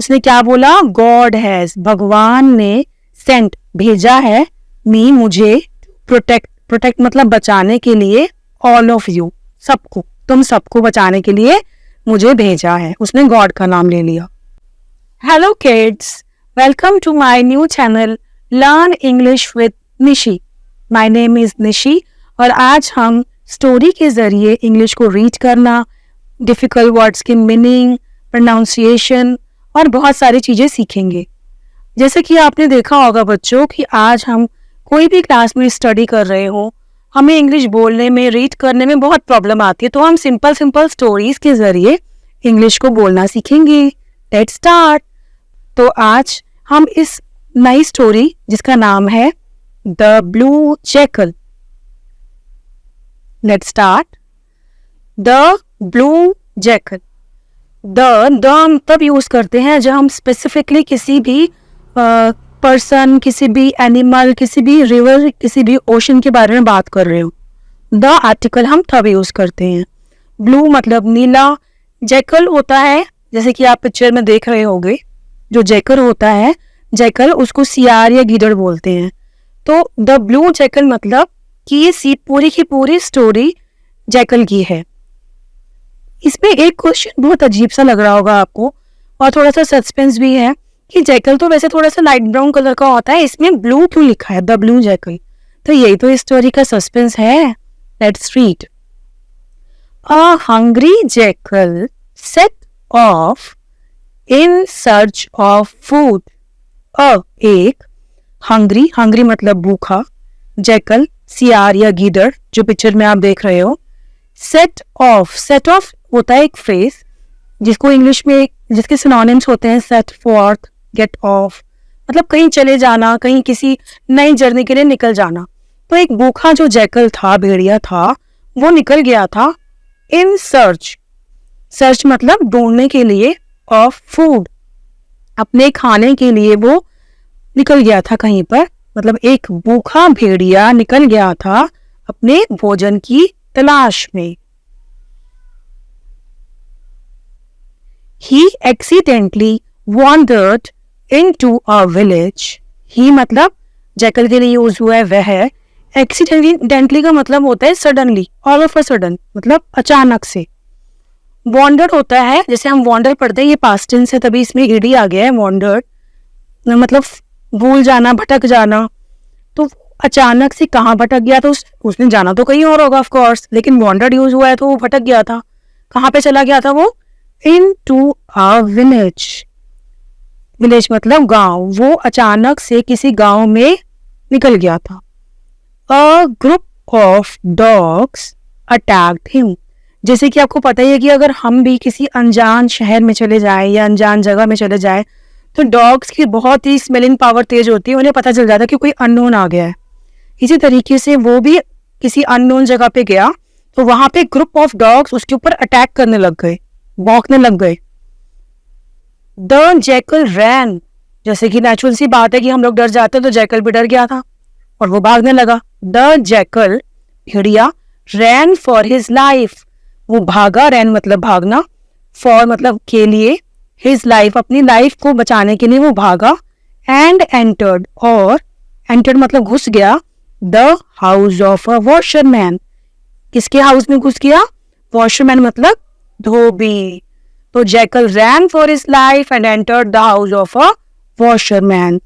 उसने क्या बोला? गॉड हैज, भगवान ने, सेंट भेजा है, मी मुझे, प्रोटेक्ट, प्रोटेक्ट मतलब बचाने के लिए, ऑल ऑफ यू सबको, तुम सबको बचाने के लिए मुझे भेजा है। उसने गॉड का नाम ले लिया। Hello kids, welcome to my new channel learn English with Nishi. My name is Nishi और आज हम स्टोरी के जरिए इंग्लिश को रीड करना, डिफिकल्ट वर्ड्स की मीनिंग, प्रोनाउंसिएशन और बहुत सारी चीज़ें सीखेंगे। जैसे कि आपने देखा होगा बच्चों कि आज हम कोई भी क्लास में स्टडी कर रहे हो, हमें इंग्लिश बोलने में, रीड करने में बहुत प्रॉब्लम आती है, तो हम सिंपल सिंपल स्टोरीज के जरिए इंग्लिश को बोलना सीखेंगे। Let's start. तो आज हम इस नई स्टोरी जिसका नाम है the blue jackal. Let's start. The blue jackal. The हम तब यूज करते हैं जब हम स्पेसिफिकली किसी भी पर्सन, किसी भी एनिमल, किसी भी रिवर, किसी भी ओशन के बारे में बात कर रहे हो। द आर्टिकल हम तब यूज करते हैं। ब्लू मतलब नीला, जैकल होता है जैसे कि आप पिक्चर में देख रहे होंगे, जो जैकल होता है, जैकल उसको सियार या गीदड़ बोलते हैं। तो द ब्लू जैकल मतलब कि ये पूरी की पूरी स्टोरी जैकल की है। इसमें एक क्वेश्चन बहुत अजीब सा लग रहा होगा आपको और थोड़ा सा सस्पेंस भी है कि जैकल तो वैसे थोड़ा सा लाइट ब्राउन कलर का होता है, इसमें ब्लू क्यों लिखा है, द ब्लू जैकल? तो यही तो इस स्टोरी का सस्पेंस है। Let's read. A hungry jackal set of in search of food. एक हंग्री, हंग्री मतलब भूखा, जैकल सियार या गीदड़ जो पिक्चर में आप देख रहे हो। सेट ऑफ, सेट ऑफ होता है एक फ्रेज जिसको इंग्लिश में जिसके सिनोनिम्स होते हैं सेट फॉर्थ, गेट ऑफ, मतलब कहीं चले जाना, कहीं किसी नई जर्नी के लिए निकल जाना। तो एक भूखा जो जैकल था, भेड़िया था, वो निकल गया था इन सर्च, सर्च मतलब ढूंढने के लिए, ऑफ फूड, अपने खाने के लिए वो निकल गया था कहीं पर, मतलब एक भूखा भेड़िया निकल गया था अपने भोजन की तलाश में। He accidentally wandered into a village. He मतलब जैकल के लिए यूज हुआ है वह। एक्सीडेंटली का मतलब होता है suddenly, all of a sudden, मतलब अचानक से। वॉन्डर्ड होता है, जैसे हम वॉन्डर पढ़ते हैं, ये पास्ट टेंस है तभी इसमें ईडी आ गया है, वॉन्डर्ड मतलब भूल जाना, भटक जाना। तो अचानक से कहाँ भटक गया? तो उसने जाना तो कहीं और होगा ऑफ कोर्स, लेकिन वॉन्डर्ड यूज हुआ है तो वो भटक गया था। कहाँ पे चला गया था वो? into a village. विलेज मतलब गांव। वो अचानक से किसी गांव में निकल गया था। A group of dogs attacked him. जैसे कि आपको पता ही है कि अगर हम भी किसी अनजान शहर में चले जाए या अनजान जगह में चले जाए तो डॉग्स की बहुत ही स्मेलिंग पावर तेज होती है, उन्हें पता चल जाता है कि कोई अननोन आ गया है। इसी तरीके से वो भी किसी अननोन जगह पे गया तो वहां पे ग्रुप ऑफ डॉग्स उसके ऊपर अटैक करने लग गए, भौंकने लग गए। द जैकल रैन, जैसे कि नेचुरल सी बात है कि हम लोग डर जाते हैं, तो जैकल भी डर गया था और वो भागने लगा। The jackal Bhediya, rain for his life, वो भागा, रैन मतलब भागना, फॉर मतलब के लिए, हिज लाइफ अपनी लाइफ को बचाने के लिए वो भागा। एंड एंटर्ड, और एंटर्ड मतलब घुस गया, the house of a washerman, किसके हाउस में घुस गया? वॉशरमैन मतलब धोबी। तो jackal rain for his life and entered the house of a washerman.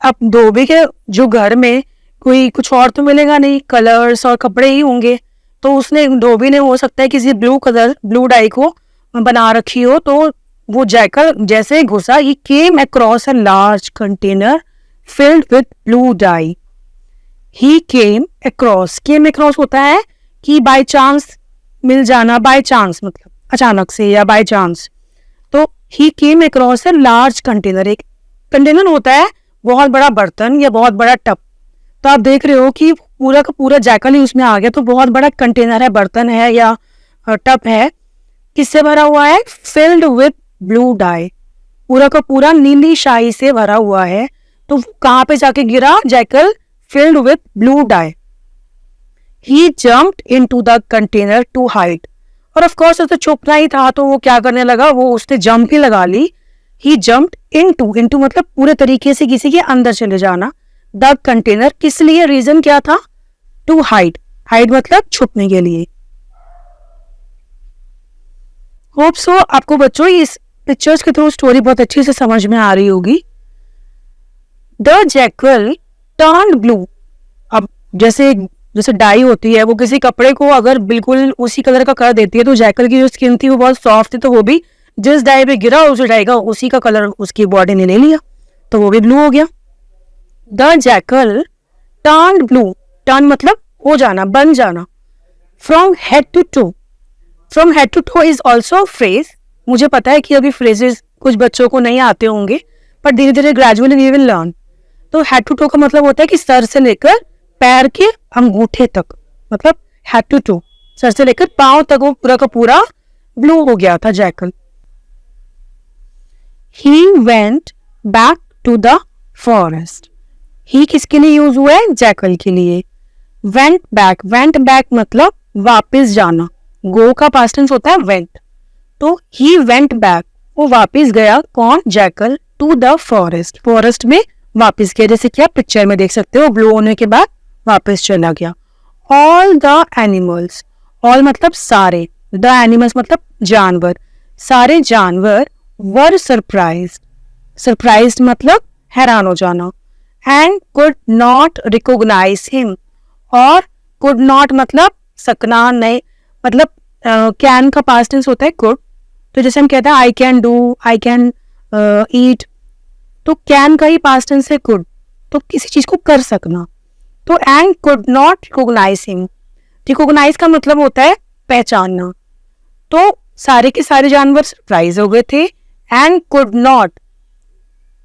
अब धोबी के जो घर में कोई कुछ और तो मिलेगा नहीं, कलर्स और कपड़े ही होंगे, तो उसने, धोबी ने हो सकता है किसी ब्लू कलर, ब्लू डाई को बना रखी हो। तो वो जैकल जैसे घुसा, he came across a large container filled with blue dye. He came across होता है कि बाय चांस मिल जाना, बाय चांस मतलब अचानक से या बाय चांस। तो he came across a large container, एक कंटेनर होता है बहुत बड़ा बर्तन या बहुत बड़ा टब। तो आप देख रहे हो कि पूरा का पूरा जैकल ही उसमें आ गया, तो बहुत बड़ा कंटेनर है, बर्तन है या टब है, किससे भरा हुआ है? फिल्ड विद ब्लू डाई, पूरा का पूरा नीली शाही से भरा हुआ है। तो कहाँ पे जाके गिरा? Jackal filled with blue dye. He jumped into the container to hide. और ऑफ कोर्स उसे छुपना ही था, तो वो क्या करने लगा, वो उसने जंप ही लगा ली. ही जम्प्ड इनटू मतलब पूरे तरीके से किसी के अंदर चले जाना. द कंटेनर, किस लिए, रीजन क्या था, टू हाइड. हाइड मतलब छुपने के लिए. होप सो आपको बच्चों इस पिक्चर्स के थ्रू स्टोरी बहुत अच्छी से समझ में आ रही होगी. The jackal turned blue. अब जैसे जैसे डाई होती है, वो किसी कपड़े को अगर बिल्कुल उसी कलर का कर देती है, तो जैकल की जो स्किन थी वो बहुत सॉफ्ट थी, तो वो भी जिस डाई पे गिरा उस डाई का उसी का कलर उसकी बॉडी ने ले लिया, तो वो भी ब्लू हो गया. The jackal turned blue. Turn मतलब हो जाना, बन जाना. From head to toe. From head to toe is also phrase. मुझे पता है कि अभी फ्रेजेस कुछ बच्चों को नहीं आते होंगे, पर धीरे धीरे ग्रेजुअली वी विल लर्न. तो हेड टू टो का मतलब होता है कि सर से लेकर पैर के अंगूठे तक, मतलब हेड टू टो, सर से लेकर पांव तक वो पूरा का पूरा ब्लू हो गया था jackal. He went back to the forest. ही किसके लिए यूज हुआ है, जैकल के लिए. वेंट बैक मतलब वापस जाना. गो का पास्ट टेंस होता है वेंट. तो ही वेंट बैक, वो वापस गया, कौन, jackal, to the forest. Forest में वापस गया, जैसे कि आप पिक्चर में देख सकते हो, ब्लू होने के बाद वापस चला गया. All the animals. ऑल मतलब सारे, द एनिमल्स मतलब जानवर. सारे जानवर वर सरप्राइज्ड. सरप्राइज्ड मतलब हैरान हो जाना. And could not recognise him. और कुड नॉट मतलब सकना नहीं, मतलब कैन का पास्ट टेंस होता है कुड. तो जैसे हम कहते हैं I can do, I can eat, तो कैन का ही पास्ट टेंस है कुड, तो किसी चीज को कर सकना. तो and could not recognise him. Recognise का मतलब होता है पहचानना. तो सारे के सारे जानवर सरप्राइज हो गए थे. And could not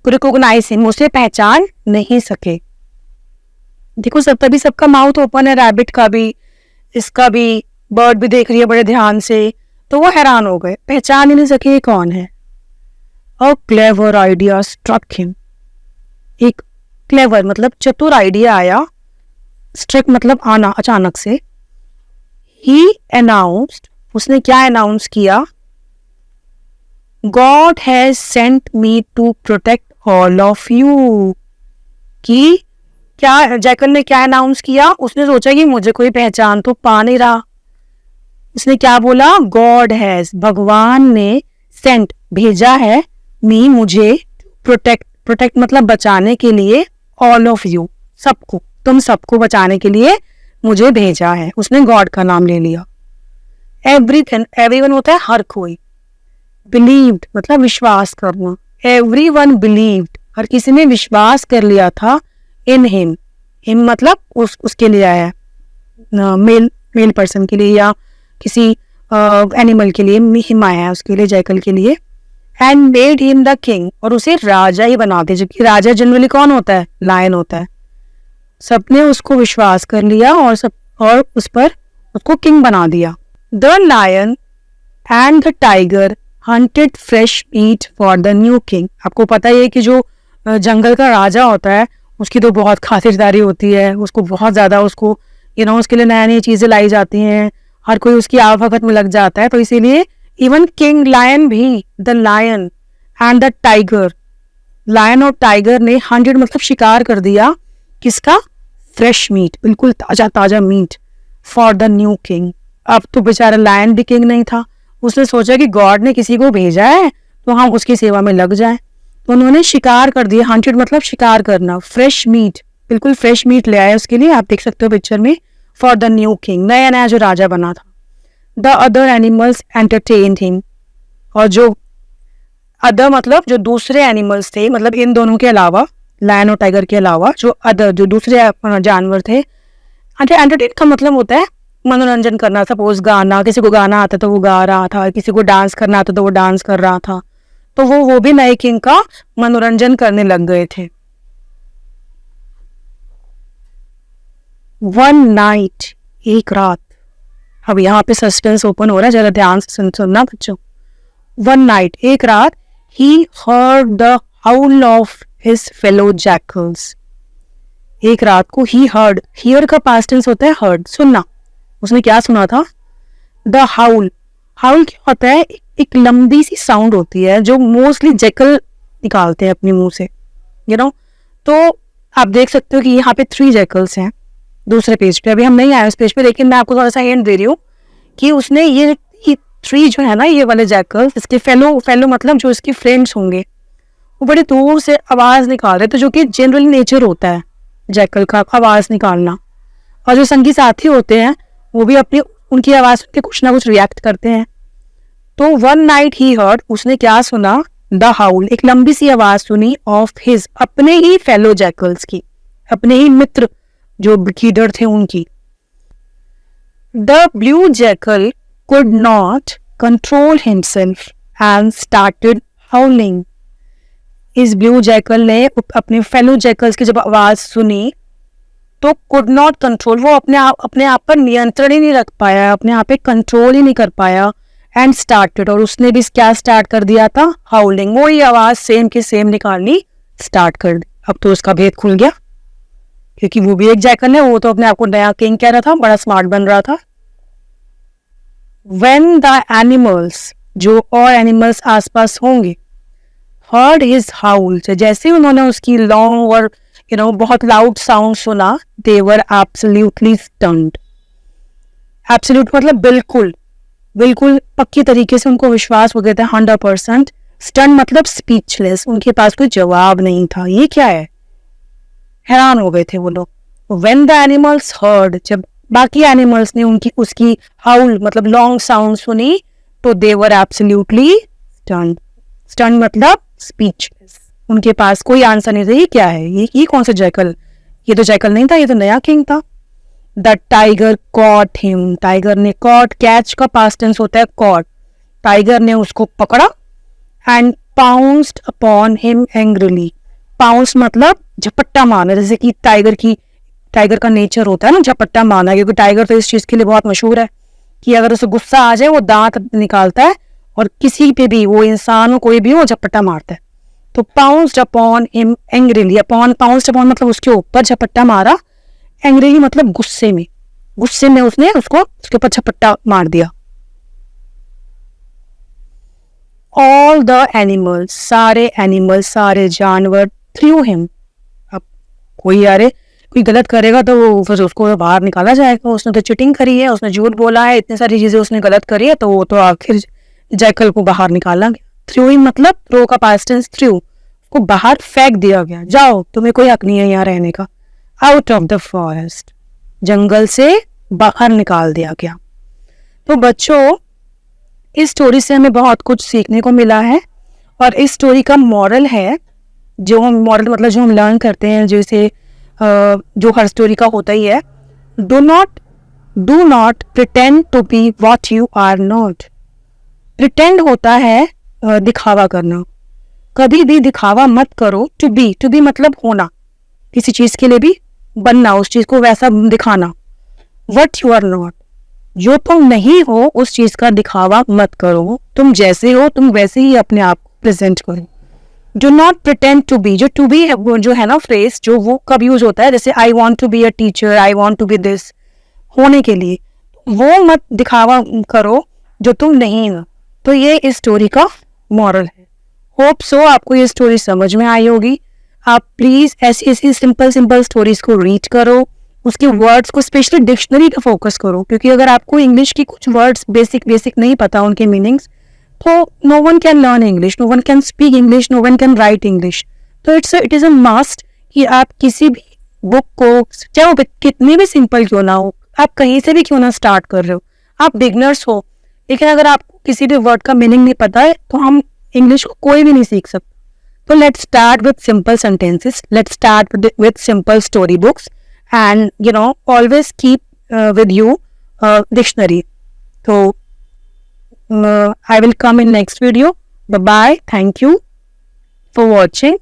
recognise him, उसे पहचान नहीं सके. देखो सब तभी सबका माउथ ओपन है, रैबिट का भी, इसका भी, बर्ड भी देख रही है बड़े ध्यान से, तो वो हैरान हो गए, पहचान ही नहीं सके ये कौन है. A clever idea struck him. एक क्लेवर मतलब चतुर आइडिया आया, स्ट्रक मतलब आना, अचानक से. ही अनाउंस्ड, उसने क्या अनाउंस किया, God has sent me to protect all of you. कि क्या जैकल ने क्या अनाउंस किया, उसने सोचा कि मुझे कोई पहचान तो पा नहीं रहा. उसने क्या बोला, गॉड हैज, भगवान ने, सेंट भेजा है, मी मुझे, प्रोटेक्ट, प्रोटेक्ट मतलब बचाने के लिए, ऑल ऑफ यू सबको, तुम सबको बचाने के लिए मुझे भेजा है. उसने गॉड का नाम ले लिया. एवरीथिंग, एवरीवन होता है हर कोई. बिलीव्ड मतलब विश्वास करना. एवरीवन बिलीव्ड, हर किसी ने विश्वास कर लिया था. इन हिम, हिम मतलब उसके लिए आया, मेल पर्सन के लिए या किसी एनिमल के लिए हिम आया है, उसके लिए, जैकल के लिए. And made him the king, और उसे राजा ही बना दे, जबकि राजा जनरली कौन होता है, लायन होता है. सबने उसको विश्वास कर लिया और उस पर उसको किंग बना दिया. The lion and the tiger hunted fresh meat for the new king. आपको पता ही है कि जो जंगल का राजा होता है उसकी तो बहुत खातिरदारी होती है, उसको बहुत ज़्यादा उसको उसके लिए नई नई चीज़ें लाई जाती हैं, हर कोई उसकी आवभगत में लग जाता है. तो इसीलिए इवन किंग लायन भी, the lion and the tiger, lion और टाइगर ने हंटेड मतलब शिकार कर दिया, किसका, फ्रेश मीट, बिल्कुल ताज़ा ताज़ा meat, for the new king. अब तो बेचारा लायन भी किंग नहीं था, उसने सोचा कि गॉड ने किसी को भेजा है तो हम उसकी सेवा में लग जाएं. तो उन्होंने शिकार कर दिया. हंटेड मतलब शिकार करना. फ्रेश मीट, बिल्कुल फ्रेश मीट ले आए उसके लिए, आप देख सकते हो पिक्चर में, फॉर द न्यू किंग, नया नया जो राजा बना था. The other animals entertained him. और जो अदर मतलब जो दूसरे एनिमल्स थे, मतलब इन दोनों के अलावा, लायन और टाइगर के अलावा जो अदर जो दूसरे जानवर थे. एंटरटेन का मतलब होता है मनोरंजन करना. सपोज गाना, किसी को गाना आता तो वो गा रहा था, किसी को डांस करना आता तो वो डांस कर रहा था, तो वो भी नए किंग का मनोरंजन करने लग गए थे. वन नाइट, एक रात. अब यहाँ पे सस्पेंस ओपन हो रहा है, जरा ध्यान से सुनना बच्चों. वन नाइट, एक रात. He heard the howl of his fellow jackals. एक रात को ही हर्ड, हियर का पास्ट टेंस होता है हर्ड, सुनना. उसने क्या सुना था, द हाउल, हाउल क्या होता है, एक लंबी सी साउंड होती है जो मोस्टली जैकल निकालते हैं अपने मुंह से, तो आप देख सकते हो कि यहाँ पे 3 जैकल्स हैं दूसरे पेज पे। अभी हम नहीं आए उस पेज पे, लेकिन मैं आपको थोड़ा सा हिंट दे रही हूँ कि उसने ये 3 जो है ना, ये वाले जैकल्स, इसके फेलो मतलब जो इसके फ्रेंड्स होंगे, वो बड़े दूर से आवाज निकाल रहे थे, जो कि जनरली नेचर होता है जैकल का, आवाज निकालना। और जो संगी साथी होते हैं वो भी अपनी उनकी आवाज सुन के कुछ ना कुछ रिएक्ट करते हैं। तो वन नाइट ही हर्ड, उसने क्या सुना, द हाउल, एक लंबी सी आवाज सुनी, ऑफ हिज, अपने ही फेलो जैकल्स की, अपने ही मित्र जो लीडर थे उनकी। The blue jackal could not control himself and started हाउलिंग। इस ब्लू जैकल ने अपने फेलो जैकल्स की जब आवाज सुनी तो कुड नॉट कंट्रोल, वो अपने आप पर नियंत्रण ही नहीं रख पाया, अपने आप पे कंट्रोल ही नहीं कर पाया। एंड स्टार्टेड, और उसने भी क्या स्टार्ट कर दिया था, हाउलिंग, वो ही आवाज सेम की सेम निकालनी स्टार्ट कर दी। अब तो उसका भेद खुल गया, क्योंकि वो भी एक जैकल है, वो तो अपने आप को नया किंग कह रहा था, बड़ा स्मार्ट बन रहा था। When the animals, जो और एनिमल्स आसपास होंगे, heard his howl, जैसे उन्होंने उसकी लॉन्ग और बहुत लाउड साउंड सुना, they were absolutely stunned. Absolute मतलब बिल्कुल बिल्कुल पक्की तरीके से उनको विश्वास हो गया था, 100%। स्टन मतलब स्पीचलेस, उनके पास कोई जवाब नहीं था, ये क्या है, हैरान हो गए थे वो लोग। When the animals heard, जब बाकी एनिमल्स ने उसकी हाउल मतलब लॉन्ग साउंड सुनी, तो they were absolutely stunned. Stunned मतलब स्पीचलेस, उनके पास कोई आंसर नहीं था, ये क्या है, ये कौन सा जैकल, ये तो जैकल नहीं था, ये तो नया किंग था। The tiger cot him, tiger ने, कॉट कैच का पास्ट टेंस होता है कॉट, टाइगर ने उसको पकड़ा। And pounced upon him angrily, pounce मतलब झपट्टा मारना, जैसे कि टाइगर का नेचर होता है ना झपट्टा मारना, क्योंकि टाइगर तो इस चीज के लिए बहुत मशहूर है कि अगर उसे गुस्सा आ जाए वो दांत निकालता है और किसी पे भी, वो इंसान हो कोई भी हो, झपट्टा मारता है। तो pounced upon him angrily, upon, pounced upon मतलब उसके ऊपर झपट्टा मारा, एंग्रिली मतलब गुस्से में उसने उसके ऊपर झपट्टा मार दिया। ऑल द एनिमल्स, सारे एनिमल्स, सारे जानवर, थ्रू हिम, अब कोई गलत करेगा तो वो फिर उसको बाहर निकाला जाएगा, उसने तो चिटिंग करी है, उसने झूठ बोला है, इतनी सारी चीजें उसने गलत करी है, तो वो तो आखिर जैकल को बाहर निकाला गया। थ्रू हिम मतलब थ्रो का पास्ट टेंस थ्रू, को बाहर फेंक दिया गया, जाओ तुम्हें कोई हक नहीं है यहाँ रहने का। आउट ऑफ द फॉरेस्ट, जंगल से बाहर निकाल दिया गया। तो बच्चों, इस स्टोरी से हमें बहुत कुछ सीखने को मिला है, और इस स्टोरी का मॉरल है, जो हम मॉरल मतलब जो हम लर्न करते हैं, जैसे जो हर स्टोरी का होता ही है, do not pretend to be what you are not. Pretend होता है दिखावा करना, कभी भी दिखावा मत करो। टू बी मतलब होना, किसी चीज के लिए भी बनना, उस चीज को वैसा दिखाना। व्हाट यू आर नॉट, जो तुम नहीं हो उस चीज का दिखावा मत करो, तुम जैसे हो तुम वैसे ही अपने आप को प्रेजेंट करो। Do not pretend to be, जो टू बी जो है ना फ्रेज, जो वो कब यूज होता है, जैसे I want to be a teacher, I want to be this, होने के लिए, वो मत दिखावा करो जो तुम नहीं हो। तो ये इस स्टोरी का मॉरल है। होप सो आपको ये स्टोरी समझ में आई होगी। आप प्लीज ऐसी सिंपल स्टोरीज को रीड करो, उसके वर्ड्स को, स्पेशली डिक्शनरी का फोकस करो, क्योंकि अगर आपको इंग्लिश की कुछ वर्ड्स बेसिक नहीं पता उनके मीनिंग्स, तो no one can learn English, no one can speak English, no one can write English. तो इट इज अ मस्ट कि आप किसी भी बुक को, चाहे वो कितनी भी सिंपल क्यों ना हो, आप कहीं से भी क्यों ना स्टार्ट कर रहे हो, आप बिगनर्स हो, लेकिन अगर आपको किसी भी वर्ड का मीनिंग नहीं पता है तो हम इंग्लिश को कोई भी नहीं सीख सकता। तो let's start with simple sentences, let's start with simple story books, and always keep with you dictionary. So I will come in next video. Bye bye, thank you for watching.